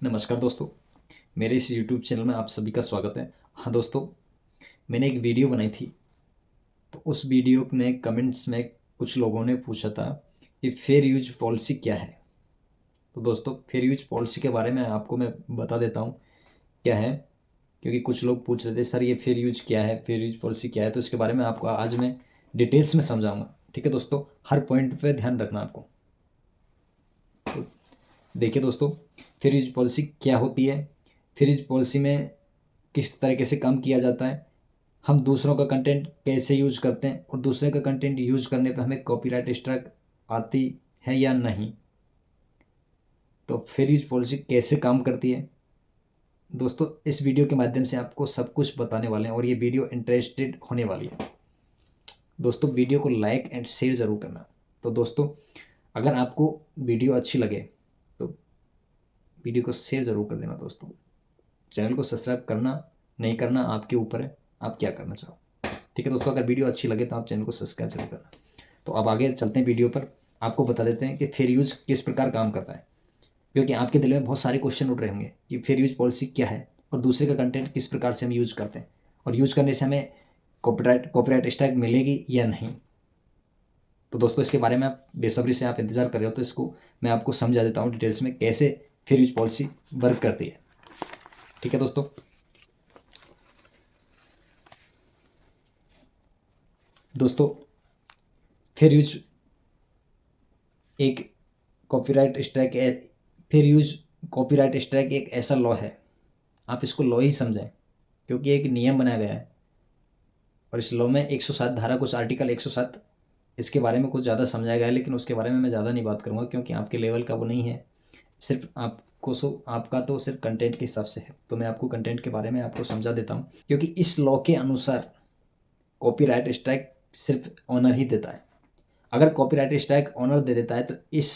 नमस्कार दोस्तों, मेरे इस YouTube चैनल में आप सभी का स्वागत है। हाँ दोस्तों, मैंने एक वीडियो बनाई थी, तो उस वीडियो में कमेंट्स में कुछ लोगों ने पूछा था कि फेयर यूज पॉलिसी क्या है। तो दोस्तों, फेयर यूज पॉलिसी के बारे में आपको मैं बता देता हूँ क्या है, क्योंकि कुछ लोग पूछ रहे थे सर ये फेयर यूज क्या है, फेयर यूज पॉलिसी क्या है। तो इसके बारे में आपको आज मैं डिटेल्स में समझाऊंगा। ठीक है दोस्तों, हर पॉइंट पे ध्यान रखना आपको। तो देखिए दोस्तों, फेयर यूज पॉलिसी क्या होती है, फेयर यूज पॉलिसी में किस तरीके से काम किया जाता है, हम दूसरों का कंटेंट कैसे यूज करते हैं और दूसरे का कंटेंट यूज करने पर हमें कॉपीराइट स्ट्राइक आती है या नहीं, तो फेयर यूज पॉलिसी कैसे काम करती है। दोस्तों, इस वीडियो के माध्यम से आपको सब कुछ बताने वाले हैं और ये वीडियो इंटरेस्टेड होने वाली है। दोस्तों, वीडियो को लाइक एंड शेयर ज़रूर करना। तो दोस्तों, अगर आपको वीडियो अच्छी लगे तो वीडियो को शेयर ज़रूर कर देना। दोस्तों, चैनल को सब्सक्राइब करना नहीं करना आपके ऊपर है, आप क्या करना चाहो। ठीक है दोस्तों, अगर वीडियो अच्छी लगे तो आप चैनल को सब्सक्राइब जरूर करना। तो अब आगे चलते हैं वीडियो पर, आपको बता देते हैं कि फेयर यूज किस प्रकार काम करता है, क्योंकि आपके दिल में बहुत सारे क्वेश्चन उठ रहे होंगे कि फेयर यूज पॉलिसी क्या है और दूसरे का कंटेंट किस प्रकार से हम यूज करते हैं और यूज करने से हमें कॉपीराइट स्ट्राइक मिलेगी या नहीं। तो दोस्तों, इसके बारे में आप बेसब्री से आप इंतजार कर रहे हो, तो इसको मैं आपको समझा देता हूँ डिटेल्स में कैसे फेयर यूज पॉलिसी वर्क करती है। ठीक है दोस्तों, फेयर यूज एक copyright strike fair use copyright strike एक ऐसा लॉ है, आप इसको लॉ ही समझें, क्योंकि एक नियम बनाया गया है और इस लॉ में 107 धारा, कुछ आर्टिकल 107, इसके बारे में कुछ ज़्यादा समझाया गया है, लेकिन उसके बारे में मैं ज़्यादा नहीं बात करूँगा क्योंकि आपके लेवल का वो नहीं है। सिर्फ आपको आपका तो सिर्फ कंटेंट के हिसाब से है, तो मैं आपको कंटेंट के बारे में आपको समझा देता हूँ, क्योंकि इस लॉ के अनुसार कॉपीराइट स्ट्राइक सिर्फ ऑनर ही देता है। अगर कॉपीराइट स्ट्राइक ऑनर दे देता है तो इस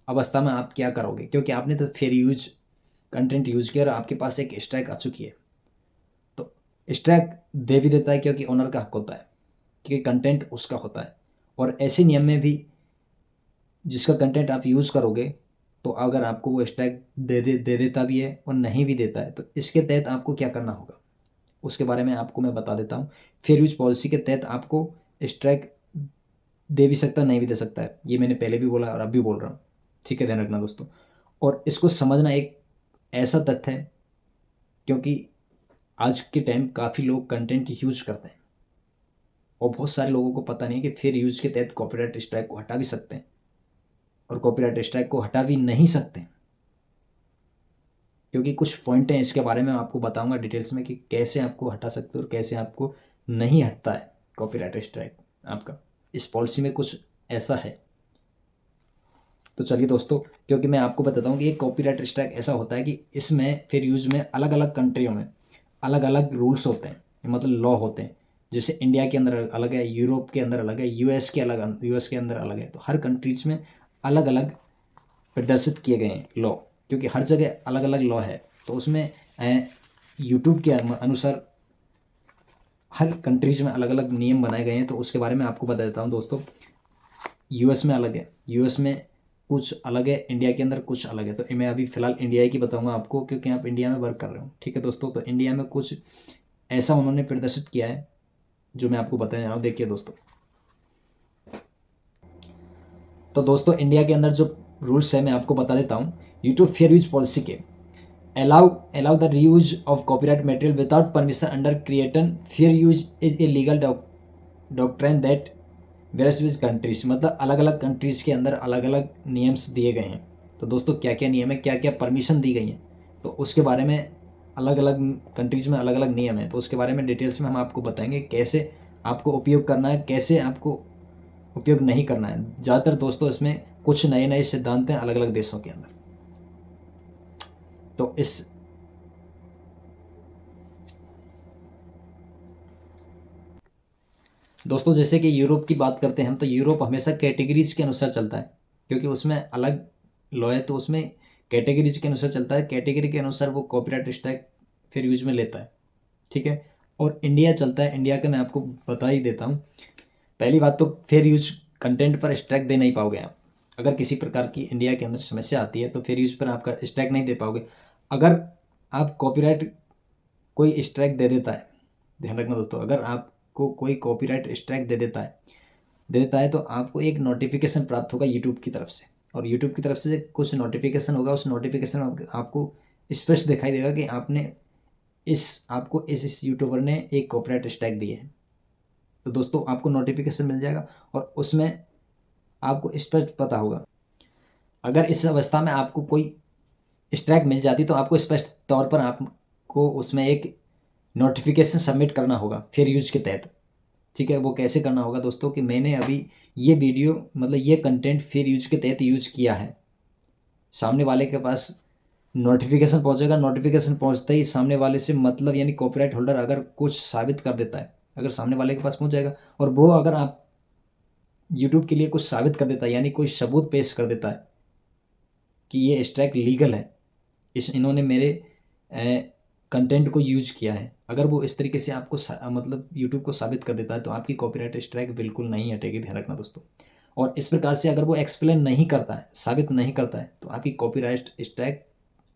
अवस्था में आप क्या करोगे, क्योंकि आपने तो फेयर यूज कंटेंट यूज किया और आपके पास एक स्ट्राइक आ चुकी है। तो स्ट्राइक दे भी देता है क्योंकि ओनर का हक होता है, क्योंकि कंटेंट उसका होता है। और ऐसे नियम में भी जिसका कंटेंट आप यूज करोगे, तो अगर आपको वो स्ट्राइक दे देता भी है और नहीं भी देता है, तो इसके तहत आपको क्या करना होगा उसके बारे में आपको मैं बता देता हूँ। फेयर यूज पॉलिसी के तहत आपको स्ट्राइक दे भी सकता है, नहीं भी दे सकता है, ये मैंने पहले भी बोला और अब भी बोल रहा हूँ। ठीक है, ध्यान रखना दोस्तों। और इसको समझना एक ऐसा तथ्य है, क्योंकि आज के टाइम काफ़ी लोग कंटेंट यूज करते हैं और बहुत सारे लोगों को पता नहीं है कि फेयर यूज के तहत कॉपीराइट स्ट्राइक को हटा भी सकते हैं और कॉपीराइट स्ट्राइक को हटा भी नहीं सकते, क्योंकि कुछ पॉइंट हैं इसके बारे में आपको बताऊंगा डिटेल्स में कि कैसे आपको हटा सकते हो और कैसे आपको नहीं हटता है कॉपीराइट स्ट्राइक आपका। इस पॉलिसी में कुछ ऐसा है। तो चलिए दोस्तों, क्योंकि मैं आपको बताता हूँ कि एक कॉपीराइट स्ट्राइक ऐसा होता है कि इसमें फिर यूज में अलग अलग कंट्रियों में अलग अलग रूल्स होते हैं, मतलब लॉ होते हैं। जैसे इंडिया के अंदर अलग है, यूरोप के अंदर अलग है, यूएस के अंदर अलग है। तो हर कंट्रीज में अलग अलग प्रदर्शित किए गए हैं लॉ, क्योंकि हर जगह अलग अलग लॉ है। तो उसमें यूट्यूब के अनुसार हर कंट्रीज में अलग अलग नियम बनाए गए हैं। तो उसके बारे में आपको बता देता हूँ दोस्तों। यूएस में अलग है, यूएस में कुछ अलग है, इंडिया के अंदर कुछ अलग है। तो मैं अभी फ़िलहाल इंडिया की बताऊंगा आपको, क्योंकि आप इंडिया में वर्क कर रहे हो। ठीक है दोस्तों, तो इंडिया में कुछ ऐसा उन्होंने प्रदर्शित किया है जो मैं आपको बताने जा रहा हूँ। देखिए दोस्तों, तो दोस्तों इंडिया के अंदर जो रूल्स है मैं आपको बता देता हूँ। यूट्यूब फेयर यूज पॉलिसी के allow the reuse of copyright material without permission under creator fair use is a legal doctrine that varies with countries, मतलब अलग अलग कंट्रीज के अंदर अलग अलग नियम्स दिए गए हैं। तो दोस्तों, क्या क्या नियम है, क्या क्या परमिशन दी गई है, तो उसके बारे में अलग अलग कंट्रीज में अलग अलग नियम है। तो उसके बारे में डिटेल्स में हम आपको बताएंगे कैसे आपको उपयोग करना है, कैसे आपको उपयोग नहीं करना है। ज़्यादातर दोस्तों इसमें कुछ नए नए सिद्धांत हैं अलग अलग देशों के अंदर। तो इस दोस्तों, जैसे कि यूरोप की बात करते हैं हम, तो यूरोप हमेशा कैटेगरीज के अनुसार चलता है, क्योंकि उसमें अलग लॉ है। तो उसमें कैटेगरीज के अनुसार चलता है, कैटेगरी के अनुसार वो कॉपीराइट स्ट्राइक फिर यूज में लेता है। ठीक है, और इंडिया चलता है, इंडिया का मैं आपको बता ही देता हूँ। पहली बात तो फेयर यूज कंटेंट पर स्ट्राइक दे नहीं पाओगे आप, अगर किसी प्रकार की इंडिया के अंदर समस्या आती है तो फेयर यूज पर आपका स्ट्राइक नहीं दे पाओगे। अगर आप कॉपीराइट कोई स्ट्राइक दे देता है, ध्यान रखना दोस्तों, अगर आपको कोई कॉपीराइट स्ट्राइक दे देता है तो आपको एक नोटिफिकेशन प्राप्त होगा यूट्यूब की तरफ से, और यूट्यूब की तरफ से कुछ नोटिफिकेशन होगा। उस नोटिफिकेशन में आपको स्पष्ट दिखाई देगा कि आपको इस यूट्यूबर ने एक कॉपीराइट स्ट्राइक दी है। तो दोस्तों आपको नोटिफिकेशन मिल जाएगा और उसमें आपको स्पष्ट पता होगा। अगर इस अवस्था में आपको कोई स्ट्राइक मिल जाती तो आपको स्पष्ट तौर पर आपको उसमें एक नोटिफिकेशन सबमिट करना होगा फेयर यूज के तहत। ठीक है, वो कैसे करना होगा दोस्तों कि मैंने अभी ये वीडियो मतलब ये कंटेंट फेयर यूज के तहत यूज किया है, सामने वाले के पास नोटिफिकेशन पहुंचेगा। नोटिफिकेशन पहुंचते ही सामने वाले से मतलब यानी कॉपीराइट होल्डर अगर कुछ साबित कर देता है, अगर सामने वाले के पास पहुंच जाएगा और वो अगर आप यूट्यूब के लिए कुछ साबित कर देता है यानी कोई सबूत पेश कर देता है कि ये स्ट्राइक लीगल है, इन्होंने मेरे कंटेंट को यूज किया है, अगर वो इस तरीके से आपको मतलब यूट्यूब को साबित कर देता है तो आपकी कॉपीराइट स्ट्राइक बिल्कुल नहीं हटेगी, ध्यान रखना दोस्तों। और इस प्रकार से अगर वो एक्सप्लेन नहीं करता है, साबित नहीं करता है, तो आपकी कॉपीराइट स्ट्राइक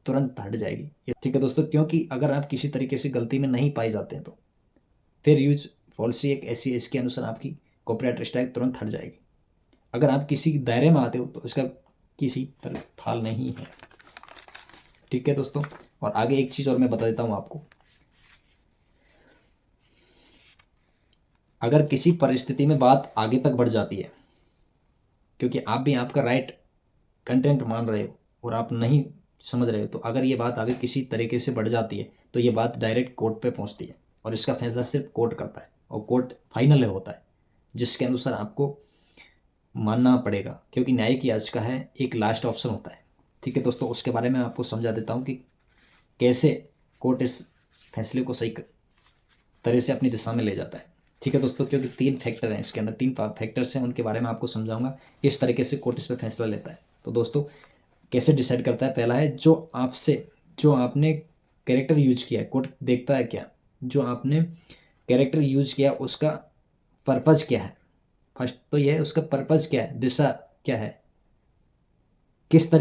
तुरंत हट जाएगी। ठीक है दोस्तों, क्योंकि अगर आप किसी तरीके से गलती में नहीं पाए जाते हैं तो फेयर यूज पॉलिसी एक ऐसी है, इसके अनुसार आपकी कॉपीराइट स्ट्राइक तुरंत हट जाएगी। अगर आप किसी दायरे में आते हो तो इसका किसी पर फाल नहीं है। ठीक है दोस्तों, और आगे एक चीज़ और मैं बता देता हूँ आपको, अगर किसी परिस्थिति में बात आगे तक बढ़ जाती है, क्योंकि आप भी आपका राइट कंटेंट मान रहे हो और आप नहीं समझ रहे हो, तो अगर ये बात आगे किसी तरीके से बढ़ जाती है तो ये बात डायरेक्ट कोर्ट पे पहुंचती है और इसका फैसला सिर्फ कोर्ट करता है और कोर्ट फाइनल होता है, जिसके अनुसार आपको मानना पड़ेगा, क्योंकि न्याय की याचिका है एक लास्ट ऑप्शन होता है। ठीक है दोस्तों, उसके बारे में आपको समझा देता हूँ कि कैसे कोर्ट इस फैसले को सही तरह से अपनी दिशा में ले जाता है। ठीक है दोस्तों, क्योंकि 3 फैक्टर हैं इसके अंदर, 3 फैक्टर्स हैं, उनके बारे में आपको समझाऊंगा किस तरीके से कोर्ट इस पर फैसला लेता है। तो दोस्तों कैसे डिसाइड करता है, पहला है जो आपने कैरेक्टर यूज किया है, कोर्ट देखता है क्या जो आपने कैरेक्टर यूज किया उसका पर्पज़ क्या है। फर्स्ट तो यह है उसका पर्पज़ क्या है, दिशा क्या है, किस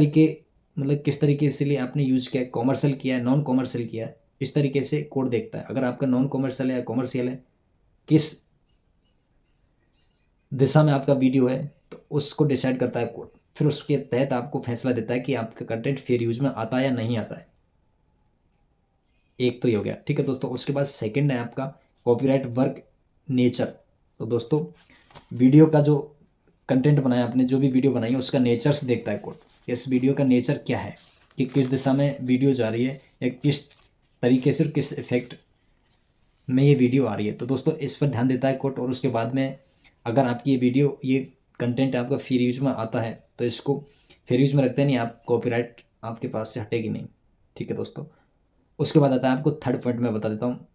तरीके से लिए आपने यूज किया है, कॉमर्शियल किया है, नॉन कॉमर्शियल किया है, इस तरीके से कोर्ट देखता है। अगर आपका नॉन कॉमर्शियल है या कॉमर्शियल है, किस दिशा में आपका वीडियो है, तो उसको डिसाइड करता है कोर्ट। फिर उसके तहत आपको फैसला देता है कि आपका कंटेंट फेयर यूज में आता है या नहीं आता है। एक तो ये हो गया। ठीक है दोस्तों, उसके बाद सेकंड है आपका कॉपीराइट वर्क नेचर। तो दोस्तों वीडियो का जो कंटेंट बनाया आपने, जो भी वीडियो बनाई है उसका नेचर से देखता है कोर्ट, इस वीडियो का नेचर क्या है, कि किस दिशा में वीडियो जा रही है या किस तरीके से और किस इफेक्ट में ये वीडियो आ रही है। तो दोस्तों इस पर ध्यान देता है कोर्ट। और उसके बाद में अगर आपकी ये कंटेंट आपका फेयर यूज में आता है तो इसको फेयर यूज में रखते नहीं, आप कॉपीराइट आपके पास से हटेगी नहीं। ठीक है दोस्तों, उसके बाद आता है आपको थर्ड पॉइंट में बता देता हूँ,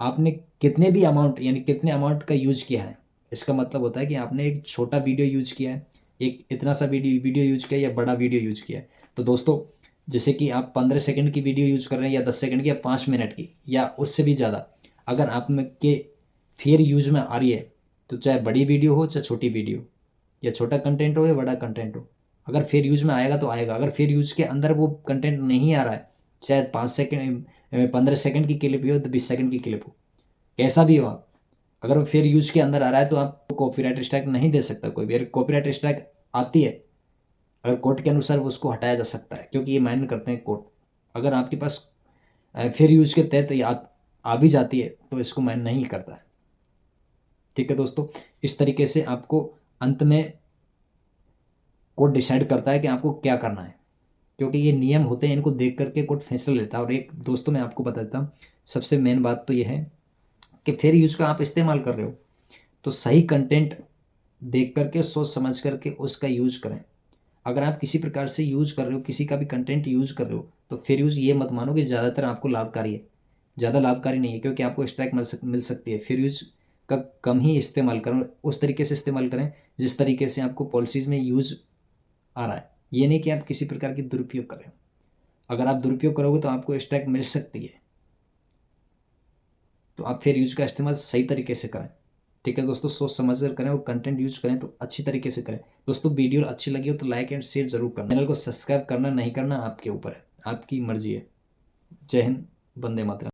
आपने कितने भी अमाउंट यानी कितने अमाउंट का यूज किया है। इसका मतलब होता है कि आपने एक छोटा वीडियो यूज किया है, एक इतना सा वीडियो यूज किया है या बड़ा वीडियो यूज किया है। तो दोस्तों जैसे कि आप 15 सेकंड की वीडियो यूज कर रहे हैं या 10 सेकंड की या 5 मिनट की या उससे भी ज़्यादा, अगर आप में के फेयर यूज में आ रही है, तो चाहे बड़ी वीडियो हो चाहे छोटी वीडियो, या छोटा कंटेंट हो या बड़ा कंटेंट हो, अगर फेयर यूज में आएगा तो आएगा। अगर फेयर यूज के अंदर वो कंटेंट नहीं आ रहा है, चाहे 5 सेकंड 15 सेकंड की क्लिप हो तो 20 सेकंड की क्लिप हो, कैसा भी हो आप, अगर वो फेयर यूज के अंदर आ रहा है तो आपको कॉपीराइट स्ट्राइक नहीं दे सकता कोई भी। अगर कॉपीराइट स्ट्राइक आती है, अगर कोर्ट के अनुसार उसको हटाया जा सकता है, क्योंकि ये मायने करते हैं कोर्ट। अगर आपके पास फेयर यूज के तहत आ भी जाती है तो इसको मायने नहीं करता है। ठीक है दोस्तों, इस तरीके से आपको अंत में कोर्ट डिसाइड करता है कि आपको क्या करना है, क्योंकि ये नियम होते हैं, इनको देख करके कोर्ट फैसला लेता है। और एक दोस्तों मैं आपको बताता हूँ, सबसे मेन बात तो ये है कि फेयर यूज का आप इस्तेमाल कर रहे हो तो सही कंटेंट देख करके सोच समझ करके उसका यूज करें। अगर आप किसी प्रकार से यूज कर रहे हो, किसी का भी कंटेंट यूज कर रहे हो, तो फेयर यूज ये मत मानो कि ज़्यादातर आपको लाभकारी है, ज़्यादा लाभकारी नहीं है, क्योंकि आपको स्ट्राइक मिल सकती है। फेयर यूज का कम ही इस्तेमाल करें, उस तरीके से इस्तेमाल करें जिस तरीके से आपको पॉलिसीज़ में यूज आ रहा है। ये नहीं कि आप किसी प्रकार की दुरुपयोग कर रहे हो। अगर आप दुरुपयोग करोगे तो आपको स्ट्राइक मिल सकती है, तो आप फेयर यूज का इस्तेमाल सही तरीके से करें। ठीक है दोस्तों, सोच समझ कर करें और कंटेंट यूज करें तो अच्छी तरीके से करें। दोस्तों वीडियो अच्छी लगी हो तो लाइक एंड शेयर जरूर करना। चैनल को सब्सक्राइब करना नहीं करना आपके ऊपर है, आपकी मर्जी है। जय हिंद, वंदे मातरम।